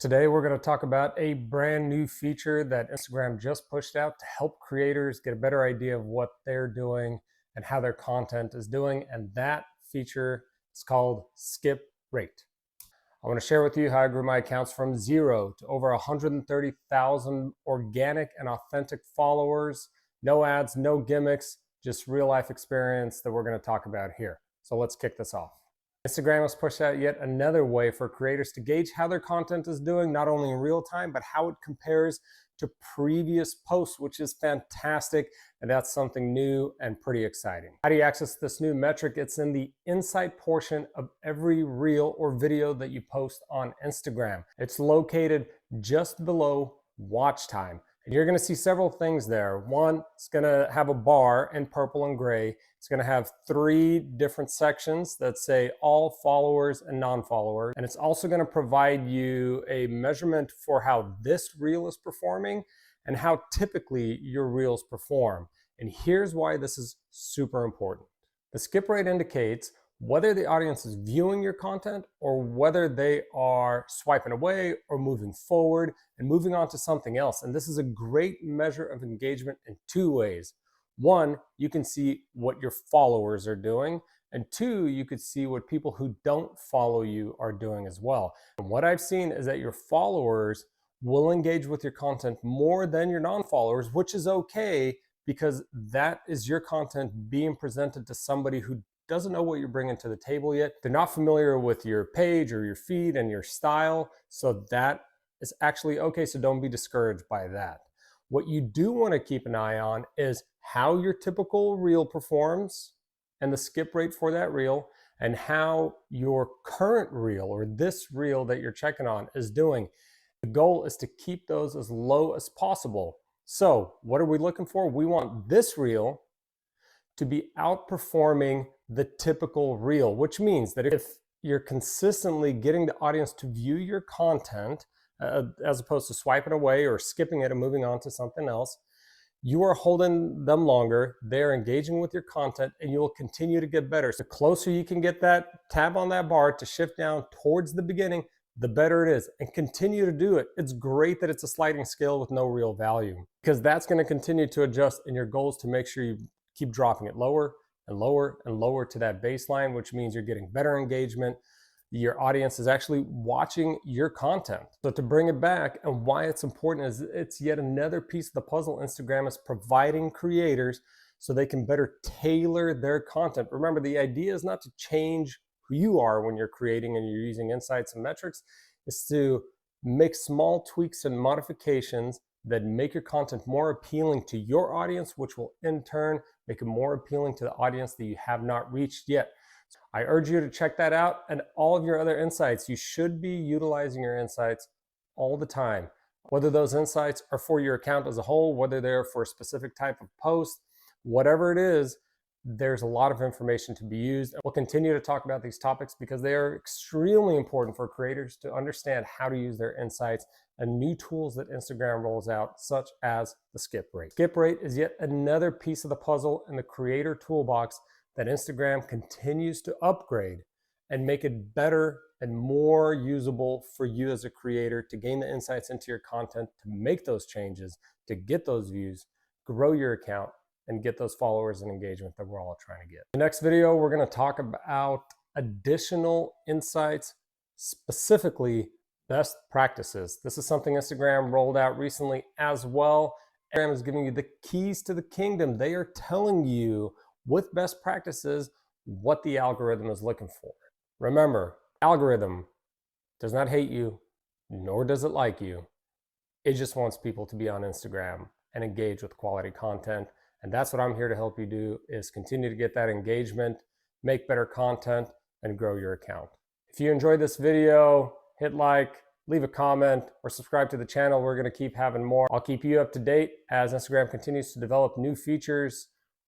Today, we're going to talk about a brand new feature that Instagram just pushed out to help creators get a better idea of what they're doing and how their content is doing. And that feature is called Skip Rate. I want to share with you how I grew my accounts from 0 to over 130,000 organic and authentic followers. No ads, no gimmicks, just real life experience that we're going to talk about here. So let's kick this off. Instagram has pushed out yet another way for creators to gauge how their content is doing, not only in real time, but how it compares to previous posts, which is fantastic. And that's something new and pretty exciting. How do you access this new metric? It's in the insight portion of every reel or video that you post on Instagram. It's located just below watch time. And you're going to see several things there. One, it's going to have a bar in purple and gray. It's going to have 3 different sections that say all followers and non-followers. And it's also going to provide you a measurement for how this reel is performing and how typically your reels perform. And here's why this is super important. The skip rate indicates whether the audience is viewing your content or whether they are swiping away or moving forward and moving on to something else. And this is a great measure of engagement in 2 ways. 1, you can see what your followers are doing. And 2, you could see what people who don't follow you are doing as well. And what I've seen is that your followers will engage with your content more than your non-followers, which is okay because that is your content being presented to somebody who doesn't know what you're bringing to the table yet. They're not familiar with your page or your feed and your style. So that is actually okay. So don't be discouraged by that. What you do want to keep an eye on is how your typical reel performs and the skip rate for that reel, and how your current reel or this reel that you're checking on is doing. The goal is to keep those as low as possible. So what are we looking for? We want this reel to be outperforming the typical reel, which means that if you're consistently getting the audience to view your content, as opposed to swiping away or skipping it and moving on to something else, you are holding them longer, they're engaging with your content, and you'll continue to get better. So the closer you can get that tab on that bar to shift down towards the beginning, the better it is, and continue to do it. It's great that it's a sliding scale with no real value, because that's going to continue to adjust, and your goal is to make sure you keep dropping it lower and lower and lower to that baseline, which means you're getting better engagement. Your audience is actually watching your content. So to bring it back, and why it's important is it's yet another piece of the puzzle Instagram is providing creators so they can better tailor their content. Remember, the idea is not to change who you are when you're creating and you're using insights and metrics. It's to make small tweaks and modifications that make your content more appealing to your audience, which will in turn make it more appealing to the audience that you have not reached yet. I urge you to check that out, and all of your other insights. You should be utilizing your insights all the time, whether those insights are for your account as a whole, whether they're for a specific type of post, whatever it is. There's a lot of information to be used. We'll continue to talk about these topics because they are extremely important for creators to understand how to use their insights and new tools that Instagram rolls out, such as the skip rate. Skip rate is yet another piece of the puzzle in the creator toolbox that Instagram continues to upgrade and make it better and more usable for you as a creator to gain the insights into your content, to make those changes, to get those views, grow your account, and get those followers and engagement that we're all trying to get. In the next video, we're going to talk about additional insights, specifically best practices. This is something Instagram rolled out recently as well. Instagram is giving you the keys to the kingdom. They are telling you with best practices what the algorithm is looking for. Remember, algorithm does not hate you, nor does it like you. It just wants people to be on Instagram and engage with quality content. And that's what I'm here to help you do, is continue to get that engagement, make better content, and grow your account. If you enjoyed this video, hit like, leave a comment, or subscribe to the channel. We're going to keep having more. I'll keep you up to date as Instagram continues to develop new features